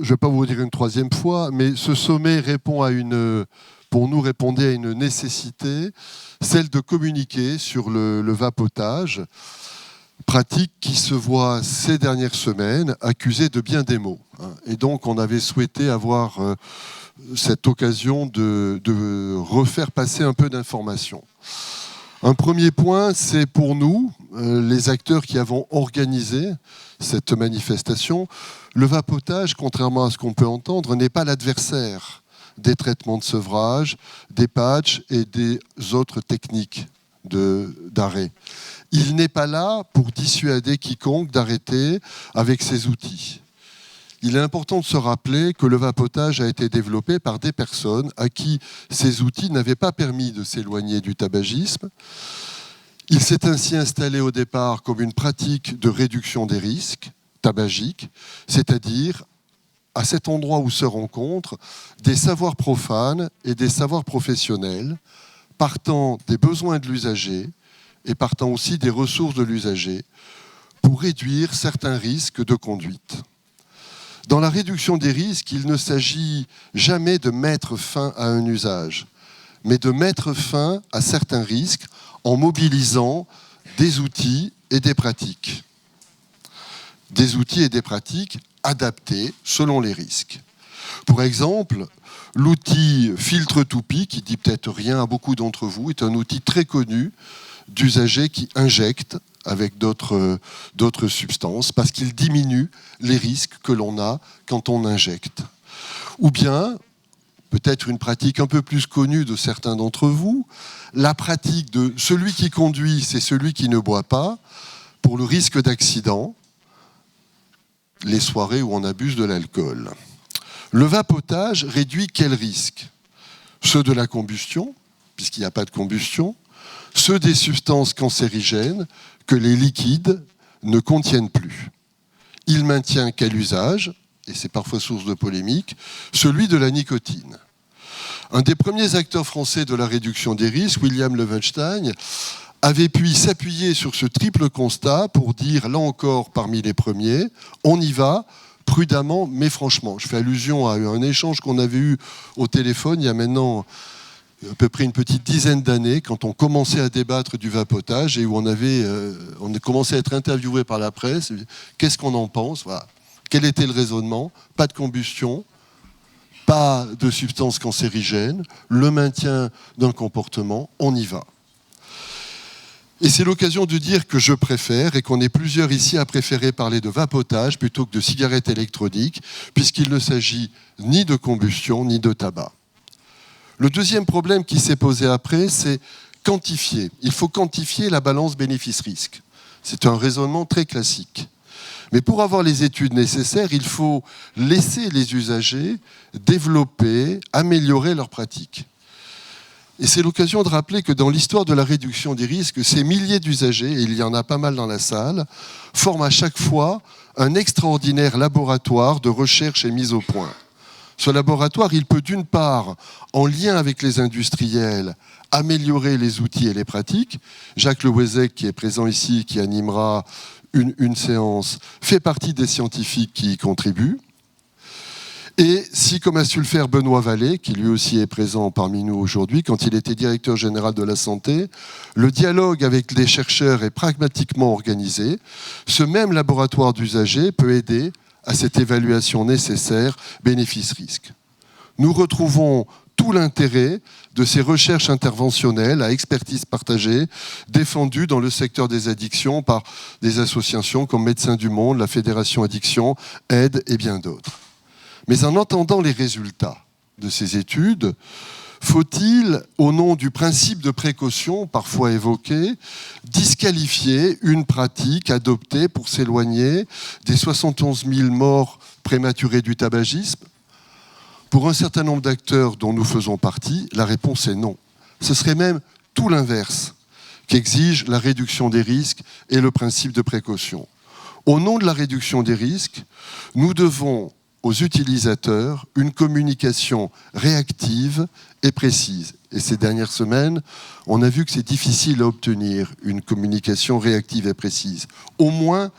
je ne vais pas vous dire une troisième fois, mais ce sommet pour nous répondait à une nécessité, celle de communiquer sur le vapotage, pratique qui se voit ces dernières semaines accusée de bien des maux. Et donc on avait souhaité avoir cette occasion de refaire passer un peu d'informations. Un premier point, c'est pour nous, les acteurs qui avons organisé cette manifestation, le vapotage, contrairement à ce qu'on peut entendre, n'est pas l'adversaire des traitements de sevrage, des patchs et des autres techniques d'arrêt. Il n'est pas là pour dissuader quiconque d'arrêter avec ces outils. Il est important de se rappeler que le vapotage a été développé par des personnes à qui ces outils n'avaient pas permis de s'éloigner du tabagisme. Il s'est ainsi installé au départ comme une pratique de réduction des risques tabagiques, c'est-à-dire à cet endroit où se rencontrent des savoirs profanes et des savoirs professionnels, partant des besoins de l'usager et partant aussi des ressources de l'usager, pour réduire certains risques de conduite. Dans la réduction des risques, il ne s'agit jamais de mettre fin à un usage, mais de mettre fin à certains risques en mobilisant des outils et des pratiques. Des outils et des pratiques adaptés selon les risques. Pour exemple, l'outil filtre toupie, qui dit peut-être rien à beaucoup d'entre vous, est un outil très connu d'usagers qui injectent avec d'autres substances, parce qu'il diminue les risques que l'on a quand on injecte. Ou bien, peut-être une pratique un peu plus connue de certains d'entre vous, la pratique de celui qui conduit, c'est celui qui ne boit pas, pour le risque d'accident, les soirées où on abuse de l'alcool. Le vapotage réduit quels risques ? Ceux de la combustion, puisqu'il n'y a pas de combustion, ceux des substances cancérigènes que les liquides ne contiennent plus. Il maintient qu'à l'usage, et c'est parfois source de polémique, celui de la nicotine. Un des premiers acteurs français de la réduction des risques, William Levenstein, avait pu s'appuyer sur ce triple constat pour dire, là encore parmi les premiers, on y va prudemment mais franchement. Je fais allusion à un échange qu'on avait eu au téléphone il y a maintenant à peu près une petite dizaine d'années, quand on commençait à débattre du vapotage et où on a commencé à être interviewé par la presse. Qu'est-ce qu'on en pense ? Voilà. Quel était le raisonnement ? Pas de combustion, pas de substances cancérigènes, le maintien d'un comportement, on y va. Et c'est l'occasion de dire que je préfère, et qu'on est plusieurs ici à préférer parler de vapotage plutôt que de cigarettes électroniques, puisqu'il ne s'agit ni de combustion ni de tabac. Le deuxième problème qui s'est posé après, c'est quantifier. Il faut quantifier la balance bénéfice-risque. C'est un raisonnement très classique. Mais pour avoir les études nécessaires, il faut laisser les usagers développer, améliorer leurs pratiques. Et c'est l'occasion de rappeler que dans l'histoire de la réduction des risques, ces milliers d'usagers, et il y en a pas mal dans la salle, forment à chaque fois un extraordinaire laboratoire de recherche et mise au point. Ce laboratoire, il peut d'une part, en lien avec les industriels, améliorer les outils et les pratiques. Jacques Le Wezec, qui est présent ici, qui animera une séance, fait partie des scientifiques qui y contribuent. Et si, comme a su le faire Benoît Vallée, qui lui aussi est présent parmi nous aujourd'hui, quand il était directeur général de la santé, le dialogue avec les chercheurs est pragmatiquement organisé, ce même laboratoire d'usagers peut aider à cette évaluation nécessaire bénéfice-risque. Nous retrouvons tout l'intérêt de ces recherches interventionnelles à expertise partagée défendues dans le secteur des addictions par des associations comme Médecins du Monde, la Fédération Addiction, AIDE et bien d'autres. Mais en entendant les résultats de ces études, faut-il, au nom du principe de précaution parfois évoqué, disqualifier une pratique adoptée pour s'éloigner des 71 000 morts prématurées du tabagisme ? Pour un certain nombre d'acteurs dont nous faisons partie, la réponse est non. Ce serait même tout l'inverse qu'exige la réduction des risques et le principe de précaution. Au nom de la réduction des risques, nous devons aux utilisateurs une communication réactive et précise. Et ces dernières semaines, on a vu que c'est difficile à obtenir une communication réactive et précise. Au moins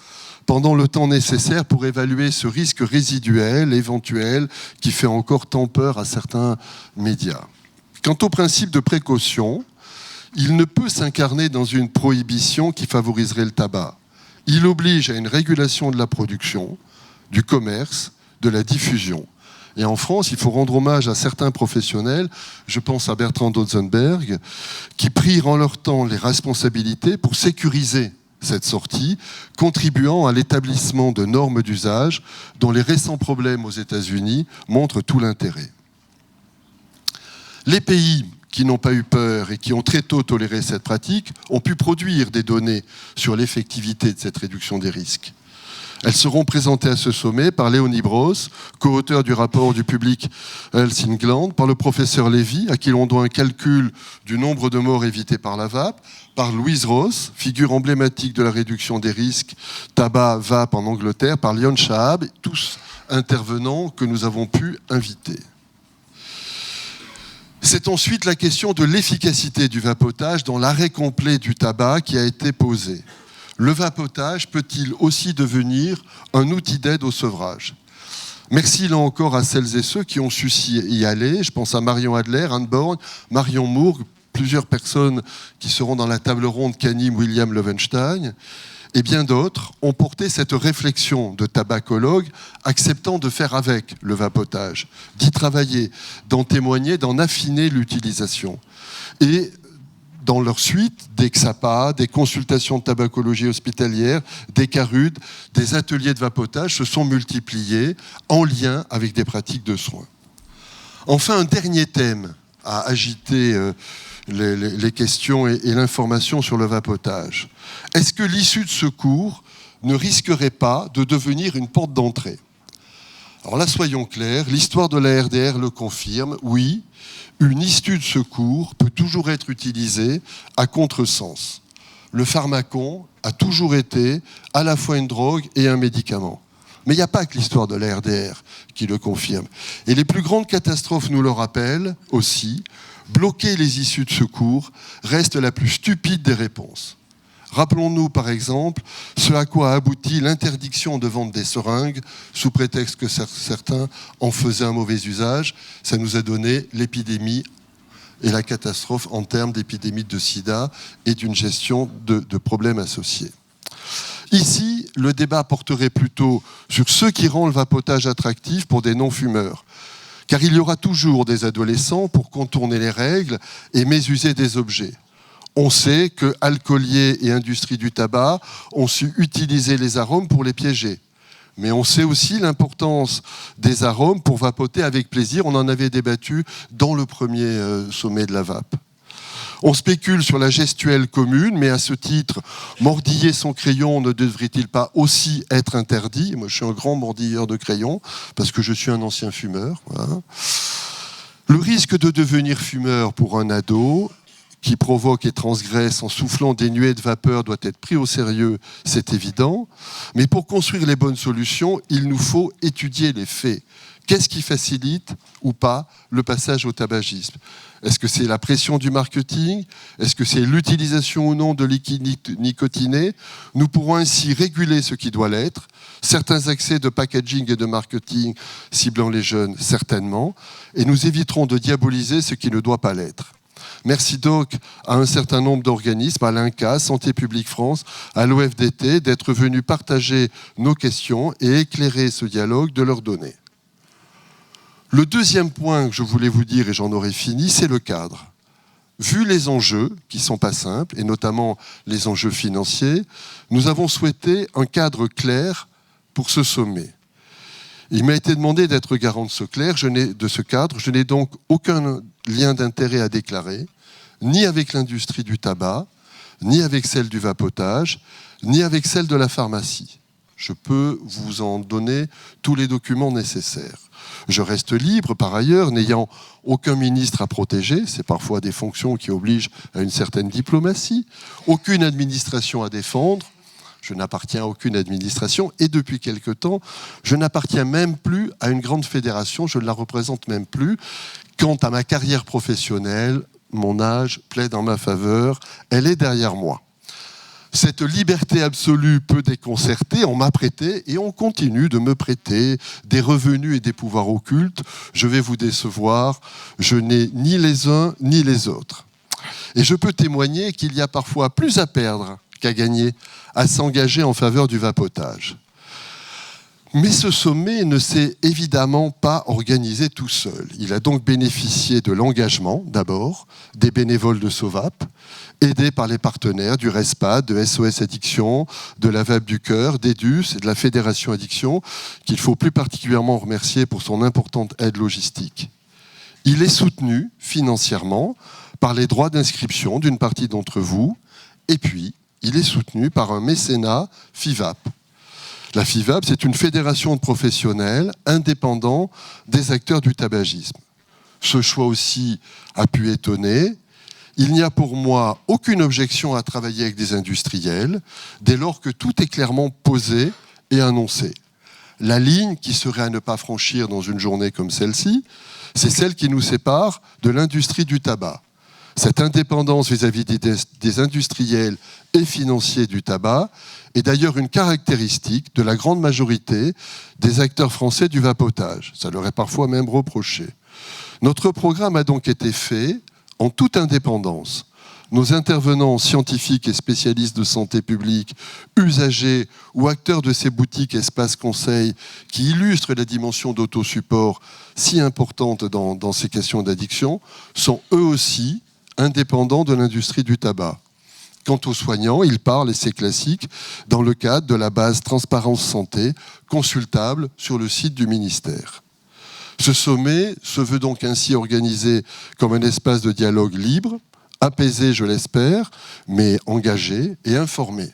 pendant le temps nécessaire pour évaluer ce risque résiduel, éventuel, qui fait encore tant peur à certains médias. Quant au principe de précaution, il ne peut s'incarner dans une prohibition qui favoriserait le tabac. Il oblige à une régulation de la production, du commerce, de la diffusion. Et en France, il faut rendre hommage à certains professionnels, je pense à Bertrand Dotzenberg, qui prirent en leur temps les responsabilités pour sécuriser cette sortie, contribuant à l'établissement de normes d'usage dont les récents problèmes aux États-Unis montrent tout l'intérêt. Les pays qui n'ont pas eu peur et qui ont très tôt toléré cette pratique ont pu produire des données sur l'effectivité de cette réduction des risques. Elles seront présentées à ce sommet par Léonie Brosse, co-auteur du rapport du Public Health England, par le professeur Lévy, à qui l'on doit un calcul du nombre de morts évitées par la vape, par Louise Ross, figure emblématique de la réduction des risques tabac-vape en Angleterre, par Lyon Shahab, tous intervenants que nous avons pu inviter. C'est ensuite la question de l'efficacité du vapotage dans l'arrêt complet du tabac qui a été posée. Le vapotage peut-il aussi devenir un outil d'aide au sevrage ? Merci là encore à celles et ceux qui ont su y aller. Je pense à Marion Adler, Anne Borgne, Marion Mourgue, plusieurs personnes qui seront dans la table ronde, Kanim, William Levenstein, et bien d'autres ont porté cette réflexion de tabacologues, acceptant de faire avec le vapotage, d'y travailler, d'en témoigner, d'en affiner l'utilisation. Et dans leur suite, des XAPA, des consultations de tabacologie hospitalière, des CARUD, des ateliers de vapotage se sont multipliés en lien avec des pratiques de soins. Enfin, un dernier thème a agité les questions et l'information sur le vapotage. Est-ce que l'issue de ce cours ne risquerait pas de devenir une porte d'entrée ? Alors là, soyons clairs, l'histoire de la RDR le confirme, oui, une issue de secours peut toujours être utilisée à contresens. Le pharmacon a toujours été à la fois une drogue et un médicament. Mais il n'y a pas que l'histoire de la RDR qui le confirme. Et les plus grandes catastrophes nous le rappellent aussi, bloquer les issues de secours reste la plus stupide des réponses. Rappelons-nous par exemple ce à quoi a abouti l'interdiction de vente des seringues sous prétexte que certains en faisaient un mauvais usage. Ça nous a donné l'épidémie et la catastrophe en termes d'épidémie de sida et d'une gestion de problèmes associés. Ici, le débat porterait plutôt sur ce qui rend le vapotage attractif pour des non-fumeurs. Car il y aura toujours des adolescents pour contourner les règles et mésuser des objets. On sait que alcooliers et industrie du tabac ont su utiliser les arômes pour les piéger. Mais on sait aussi l'importance des arômes pour vapoter avec plaisir. On en avait débattu dans le premier sommet de la vape. On spécule sur la gestuelle commune, mais à ce titre, mordiller son crayon ne devrait-il pas aussi être interdit ? Moi, je suis un grand mordilleur de crayon, parce que je suis un ancien fumeur. Voilà. Le risque de devenir fumeur pour un ado qui provoque et transgresse en soufflant des nuées de vapeur doit être pris au sérieux, c'est évident. Mais pour construire les bonnes solutions, il nous faut étudier les faits. Qu'est-ce qui facilite ou pas le passage au tabagisme ? Est-ce que c'est la pression du marketing ? Est-ce que c'est l'utilisation ou non de liquides nicotinés ? Nous pourrons ainsi réguler ce qui doit l'être. Certains accès de packaging et de marketing ciblant les jeunes, certainement. Et nous éviterons de diaboliser ce qui ne doit pas l'être. Merci donc à un certain nombre d'organismes, à l'INCa, Santé publique France, à l'OFDT, d'être venus partager nos questions et éclairer ce dialogue de leurs données. Le deuxième point que je voulais vous dire, et j'en aurai fini, c'est le cadre. Vu les enjeux, qui ne sont pas simples, et notamment les enjeux financiers, nous avons souhaité un cadre clair pour ce sommet. Il m'a été demandé d'être garant de ce cadre. Je n'ai donc aucun lien d'intérêt à déclarer, ni avec l'industrie du tabac, ni avec celle du vapotage, ni avec celle de la pharmacie. Je peux vous en donner tous les documents nécessaires. Je reste libre, par ailleurs, n'ayant aucun ministre à protéger. C'est parfois des fonctions qui obligent à une certaine diplomatie. Aucune administration à défendre. Je n'appartiens à aucune administration. Et depuis quelque temps, je n'appartiens même plus à une grande fédération. Je ne la représente même plus. Quant à ma carrière professionnelle, mon âge plaide en ma faveur. Elle est derrière moi. Cette liberté absolue peut déconcerter, on m'a prêté et on continue de me prêter des revenus et des pouvoirs occultes. Je vais vous décevoir, je n'ai ni les uns ni les autres. Et je peux témoigner qu'il y a parfois plus à perdre qu'à gagner à s'engager en faveur du vapotage. Mais ce sommet ne s'est évidemment pas organisé tout seul. Il a donc bénéficié de l'engagement, d'abord, des bénévoles de SOVAP, aidés par les partenaires du RESPAD, de SOS Addiction, de la VAP du Cœur, d'EDUS et de la Fédération Addiction, qu'il faut plus particulièrement remercier pour son importante aide logistique. Il est soutenu financièrement par les droits d'inscription d'une partie d'entre vous, et puis il est soutenu par un mécénat FIVAP. La FIVAP, c'est une fédération de professionnels indépendants des acteurs du tabagisme. Ce choix aussi a pu étonner. Il n'y a pour moi aucune objection à travailler avec des industriels, dès lors que tout est clairement posé et annoncé. La ligne qui serait à ne pas franchir dans une journée comme celle-ci, c'est celle qui nous sépare de l'industrie du tabac. Cette indépendance vis-à-vis des industriels et financiers du tabac est d'ailleurs une caractéristique de la grande majorité des acteurs français du vapotage. Ça leur est parfois même reproché. Notre programme a donc été fait en toute indépendance. Nos intervenants scientifiques et spécialistes de santé publique, usagers ou acteurs de ces boutiques espaces conseils qui illustrent la dimension d'autosupport si importante dans ces questions d'addiction, sont eux aussi indépendants de l'industrie du tabac. Quant aux soignants, ils parlent, et c'est classique, dans le cadre de la base Transparence Santé, consultable sur le site du ministère. Ce sommet se veut donc ainsi organisé comme un espace de dialogue libre, apaisé, je l'espère, mais engagé et informé.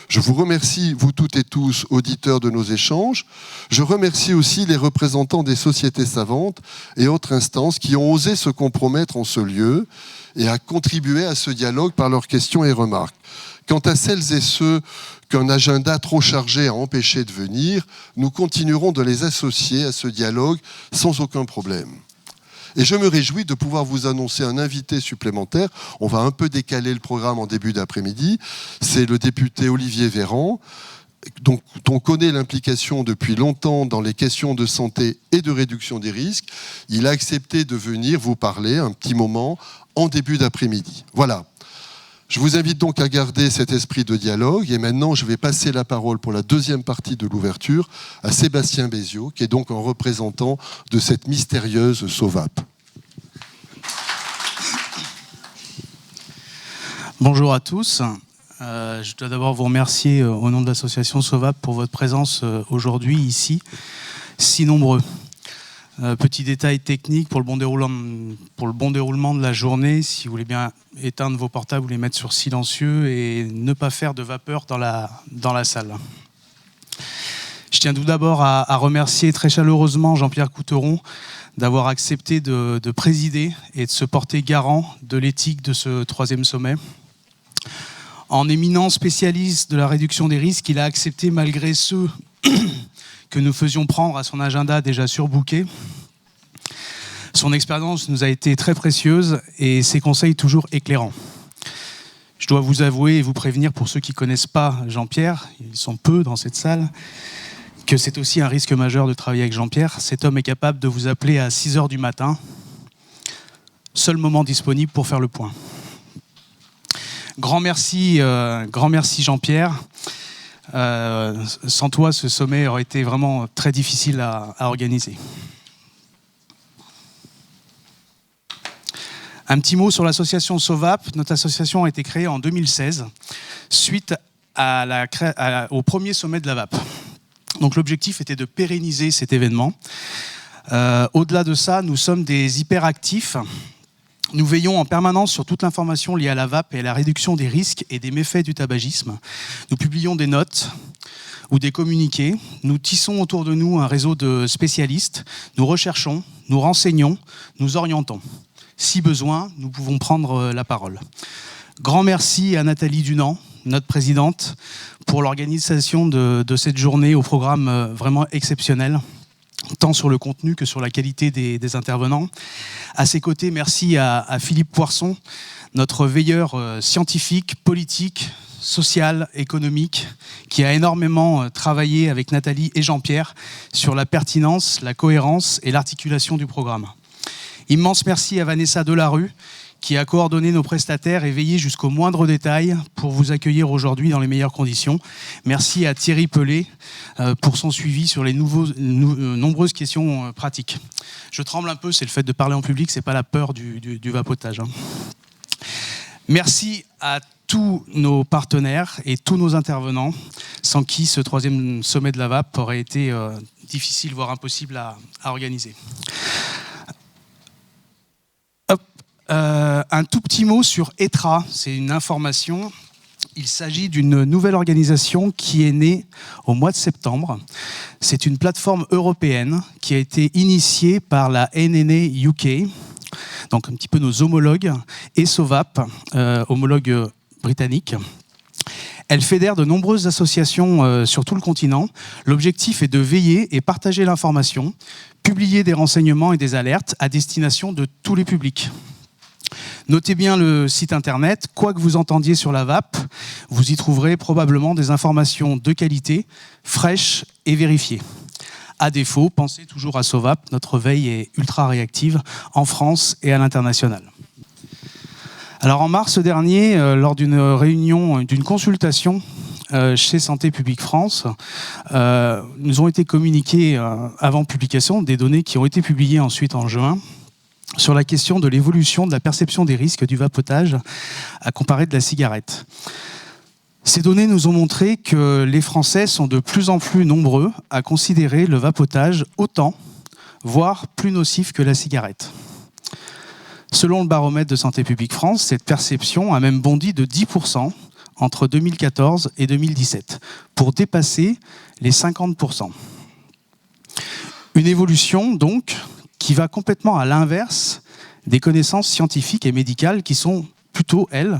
Je vous remercie, vous toutes et tous, auditeurs de nos échanges. Je remercie aussi les représentants des sociétés savantes et autres instances qui ont osé se compromettre en ce lieu et à contribuer à ce dialogue par leurs questions et remarques. Quant à celles et ceux qu'un agenda trop chargé a empêché de venir, nous continuerons de les associer à ce dialogue sans aucun problème. Et je me réjouis de pouvoir vous annoncer un invité supplémentaire. On va un peu décaler le programme en début d'après-midi. C'est le député Olivier Véran, dont on connaît l'implication depuis longtemps dans les questions de santé et de réduction des risques. Il a accepté de venir vous parler un petit moment en début d'après-midi. Voilà. Je vous invite donc à garder cet esprit de dialogue. Et maintenant, je vais passer la parole pour la deuxième partie de l'ouverture à Sébastien Béziot, qui est donc un représentant de cette mystérieuse SOVAP. Bonjour à tous. Je dois d'abord vous remercier au nom de l'association SOVAP pour votre présence aujourd'hui ici, si nombreux. Petit détail technique pour le bon déroulement de la journée, si vous voulez bien éteindre vos portables ou les mettre sur silencieux et ne pas faire de vapeur dans la salle. Je tiens tout d'abord à remercier très chaleureusement Jean-Pierre Couteron d'avoir accepté de présider et de se porter garant de l'éthique de ce troisième sommet. En éminent spécialiste de la réduction des risques, il a accepté malgré ceux que nous faisions prendre à son agenda déjà surbooké. Son expérience nous a été très précieuse et ses conseils toujours éclairants. Je dois vous avouer et vous prévenir, pour ceux qui ne connaissent pas Jean-Pierre, ils sont peu dans cette salle, que c'est aussi un risque majeur de travailler avec Jean-Pierre. Cet homme est capable de vous appeler à 6h du matin, seul moment disponible pour faire le point. Grand merci Jean-Pierre. Sans toi, ce sommet aurait été vraiment très difficile à organiser. Un petit mot sur l'association SOVAP. Notre association a été créée en 2016, suite au premier sommet de la VAP. Donc l'objectif était de pérenniser cet événement. Au-delà de ça, nous sommes des hyperactifs. Nous veillons en permanence sur toute l'information liée à la VAP et à la réduction des risques et des méfaits du tabagisme. Nous publions des notes ou des communiqués. Nous tissons autour de nous un réseau de spécialistes. Nous recherchons, nous renseignons, nous orientons. Si besoin, nous pouvons prendre la parole. Grand merci à Nathalie Dunant, notre présidente, pour l'organisation de cette journée au programme vraiment exceptionnel, tant sur le contenu que sur la qualité des intervenants. À ses côtés, merci à Philippe Poisson, notre veilleur scientifique, politique, social, économique, qui a énormément travaillé avec Nathalie et Jean-Pierre sur la pertinence, la cohérence et l'articulation du programme. Immense merci à Vanessa Delarue, qui a coordonné nos prestataires et veillé jusqu'au moindre détail pour vous accueillir aujourd'hui dans les meilleures conditions. Merci à Thierry Pelé pour son suivi sur les nombreuses questions pratiques. Je tremble un peu, c'est le fait de parler en public, c'est pas la peur du vapotage. Merci à tous nos partenaires et tous nos intervenants, sans qui ce 3e sommet de la VAP aurait été difficile, voire impossible à organiser. Un tout petit mot sur ETRA, c'est une information. Il s'agit d'une nouvelle organisation qui est née au mois de septembre. C'est une plateforme européenne qui a été initiée par la NNA UK, donc un petit peu nos homologues, et SOVAP, homologue britannique. Elle fédère de nombreuses associations sur tout le continent. L'objectif est de veiller et partager l'information, publier des renseignements et des alertes à destination de tous les publics. Notez bien le site internet, quoi que vous entendiez sur la VAP, vous y trouverez probablement des informations de qualité, fraîches et vérifiées. À défaut, pensez toujours à SOVAP, notre veille est ultra réactive en France et à l'international. Alors en mars dernier, lors d'une réunion, d'une consultation chez Santé publique France, nous ont été communiquées avant publication des données qui ont été publiées ensuite en juin, sur la question de l'évolution de la perception des risques du vapotage à comparer de la cigarette. Ces données nous ont montré que les Français sont de plus en plus nombreux à considérer le vapotage autant, voire plus nocif que la cigarette. Selon le baromètre de Santé publique France, cette perception a même bondi de 10% entre 2014 et 2017, pour dépasser les 50%. Une évolution, donc, qui va complètement à l'inverse des connaissances scientifiques et médicales qui sont plutôt, elles,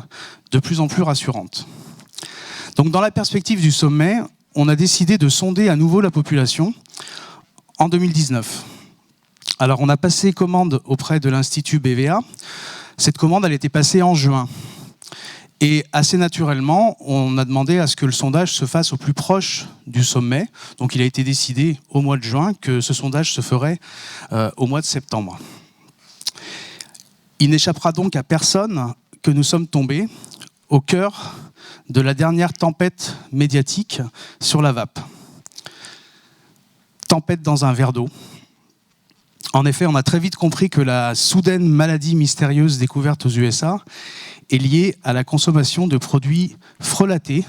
de plus en plus rassurantes. Donc dans la perspective du sommet, on a décidé de sonder à nouveau la population en 2019. Alors on a passé commande auprès de l'Institut BVA. Cette commande, elle était passée en juin. Et assez naturellement, on a demandé à ce que le sondage se fasse au plus proche du sommet. Donc il a été décidé au mois de juin que ce sondage se ferait au mois de septembre. Il n'échappera donc à personne que nous sommes tombés au cœur de la dernière tempête médiatique sur la VAP. Tempête dans un verre d'eau. En effet, on a très vite compris que la soudaine maladie mystérieuse découverte aux USA est liée à la consommation de produits frelatés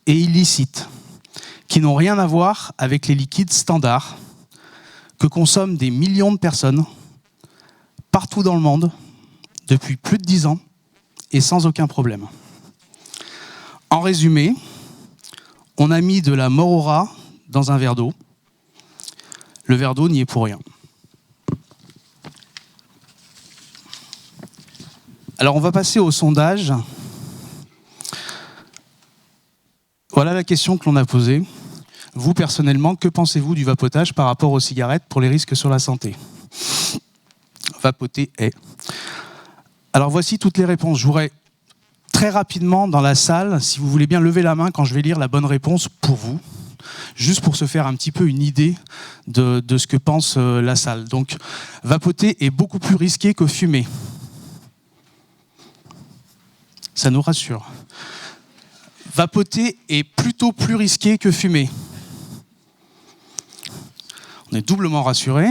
et illicites, qui n'ont rien à voir avec les liquides standards que consomment des millions de personnes partout dans le monde depuis plus de 10 ans et sans aucun problème. En résumé, on a mis de la morora dans un verre d'eau. Le verre d'eau n'y est pour rien. Alors on va passer au sondage. Voilà la question que l'on a posée. Vous, personnellement, que pensez-vous du vapotage par rapport aux cigarettes pour les risques sur la santé? Vapoter est. Alors voici toutes les réponses. Je voudrais très rapidement dans la salle, si vous voulez bien lever la main quand je vais lire la bonne réponse pour vous, juste pour se faire un petit peu une idée de ce que pense la salle. Donc, vapoter est beaucoup plus risqué que fumer. Ça nous rassure. Vapoter est plutôt plus risqué que fumer. On est doublement rassuré.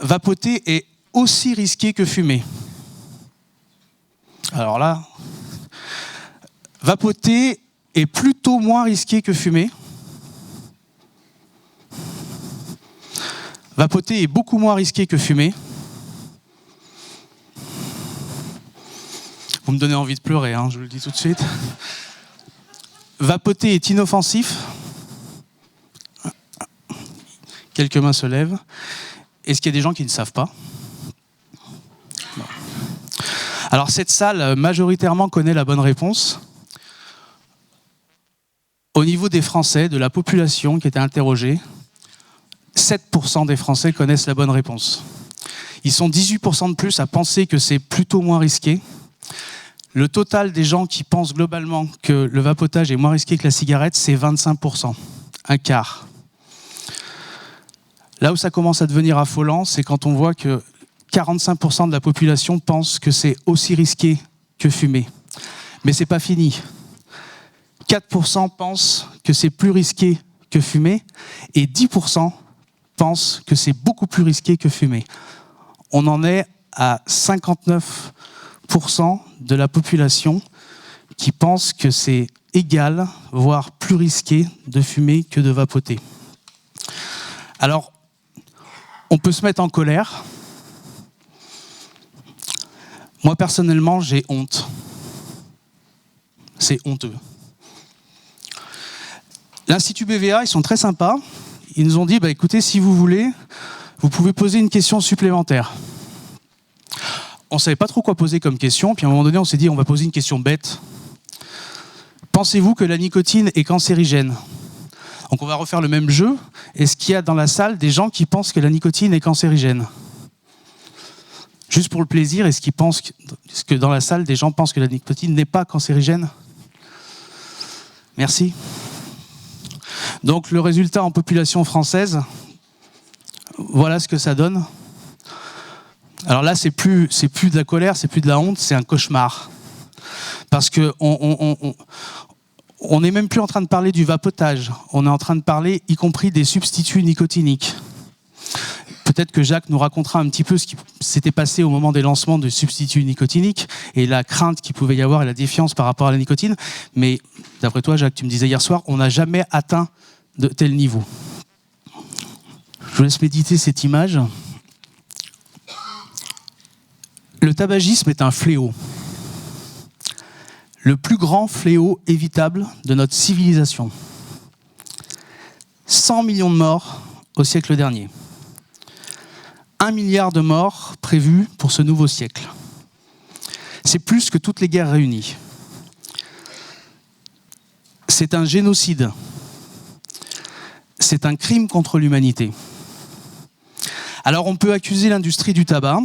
Vapoter est aussi risqué que fumer. Alors là, vapoter est plutôt moins risqué que fumer. Vapoter est beaucoup moins risqué que fumer. Vous me donnez envie de pleurer, hein, je vous le dis tout de suite. Vapoter est inoffensif. Quelques mains se lèvent. Est-ce qu'il y a des gens qui ne savent pas? Non. Alors cette salle, majoritairement, connaît la bonne réponse. Au niveau des Français, de la population qui était interrogée, 7% des Français connaissent la bonne réponse. Ils sont 18% de plus à penser que c'est plutôt moins risqué. Le total des gens qui pensent globalement que le vapotage est moins risqué que la cigarette, c'est 25%, un quart. Là où ça commence à devenir affolant, c'est quand on voit que 45% de la population pense que c'est aussi risqué que fumer. Mais c'est pas fini. 4% pensent que c'est plus risqué que fumer et 10% pensent que c'est beaucoup plus risqué que fumer. On en est à 59% de la population qui pense que c'est égal, voire plus risqué de fumer que de vapoter. Alors, on peut se mettre en colère. Moi, personnellement, j'ai honte. C'est honteux. L'Institut BVA, ils sont très sympas. Ils nous ont dit, écoutez, si vous voulez, vous pouvez poser une question supplémentaire. On ne savait pas trop quoi poser comme question, puis à un moment donné, on s'est dit, on va poser une question bête. Pensez-vous que la nicotine est cancérigène ? Donc on va refaire le même jeu. Est-ce qu'il y a dans la salle des gens qui pensent que la nicotine est cancérigène ? Juste pour le plaisir, est-ce que dans la salle, des gens pensent que la nicotine n'est pas cancérigène ? Merci. Donc le résultat en population française, voilà ce que ça donne. Alors là, c'est plus de la colère, c'est plus de la honte, c'est un cauchemar. Parce que on n'est même plus en train de parler du vapotage, on est en train de parler y compris des substituts nicotiniques. Peut-être que Jacques nous racontera un petit peu ce qui s'était passé au moment des lancements de substituts nicotiniques et la crainte qu'il pouvait y avoir et la défiance par rapport à la nicotine. Mais d'après toi, Jacques, tu me disais hier soir, on n'a jamais atteint de tel niveau. Je vous laisse méditer cette image. Le tabagisme est un fléau. Le plus grand fléau évitable de notre civilisation. 100 millions de morts au siècle dernier. 1 milliard de morts prévus pour ce nouveau siècle. C'est plus que toutes les guerres réunies. C'est un génocide. C'est un crime contre l'humanité. Alors on peut accuser l'industrie du tabac.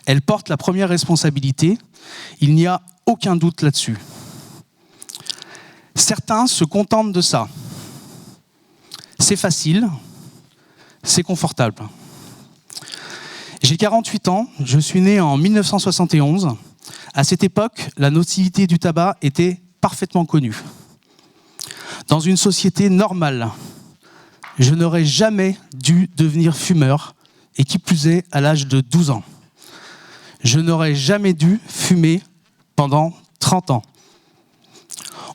Elle porte la première responsabilité. Il n'y a aucun doute là-dessus. Certains se contentent de ça. C'est facile, c'est confortable. J'ai 48 ans, je suis né en 1971. À cette époque, la nocivité du tabac était parfaitement connue. Dans une société normale, je n'aurais jamais dû devenir fumeur, et qui plus est à l'âge de 12 ans. Je n'aurais jamais dû fumer pendant 30 ans.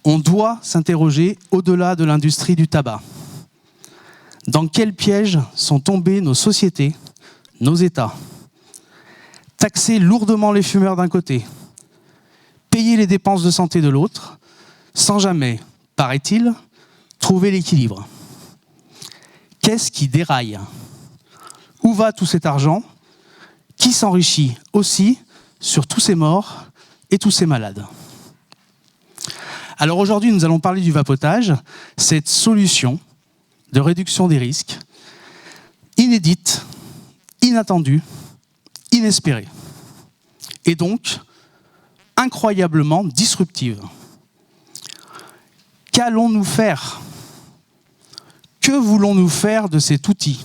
On doit s'interroger au-delà de l'industrie du tabac. Dans quel piège sont tombées nos sociétés, nos États ? Taxer lourdement les fumeurs d'un côté, payer les dépenses de santé de l'autre, sans jamais, paraît-il, trouver l'équilibre. Qu'est-ce qui déraille ? Où va tout cet argent ? Qui s'enrichit aussi sur tous ces morts et tous ces malades ? Alors aujourd'hui, nous allons parler du vapotage, cette solution de réduction des risques, inédite, inattendue, inespérée, et donc incroyablement disruptive. Qu'allons-nous faire ? Que voulons-nous faire de cet outil ?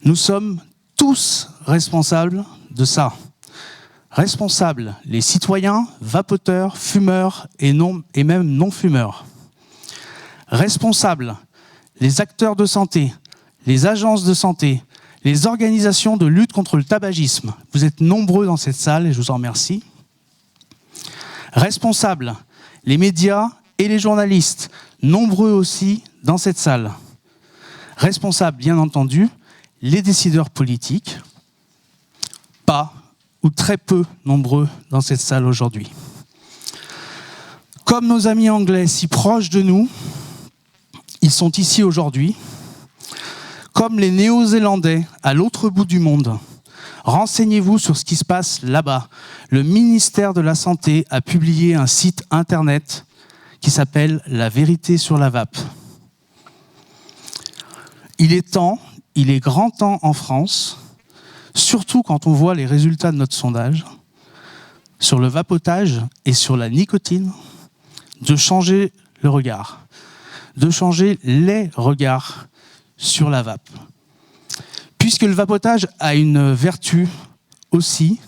Nous sommes tous responsables de ça. Responsables, les citoyens, vapoteurs, fumeurs et même non-fumeurs. Responsables, les acteurs de santé, les agences de santé, les organisations de lutte contre le tabagisme. Vous êtes nombreux dans cette salle et je vous en remercie. Responsables, les médias et les journalistes, nombreux aussi dans cette salle. Responsables, bien entendu, les décideurs politiques, pas ou très peu nombreux dans cette salle aujourd'hui. Comme nos amis anglais si proches de nous, ils sont ici aujourd'hui. Comme les Néo-Zélandais à l'autre bout du monde, renseignez-vous sur ce qui se passe là-bas. Le ministère de la Santé a publié un site internet qui s'appelle « La vérité sur la vape ». Il est grand temps en France, surtout quand on voit les résultats de notre sondage, sur le vapotage et sur la nicotine, de changer le regard, de changer les regards sur la vape. Puisque le vapotage a une vertu aussi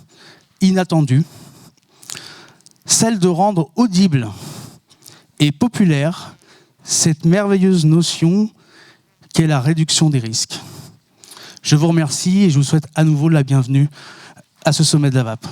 inattendue, celle de rendre audible et populaire cette merveilleuse notion qu'est la réduction des risques. Je vous remercie et je vous souhaite à nouveau la bienvenue à ce sommet de la vape.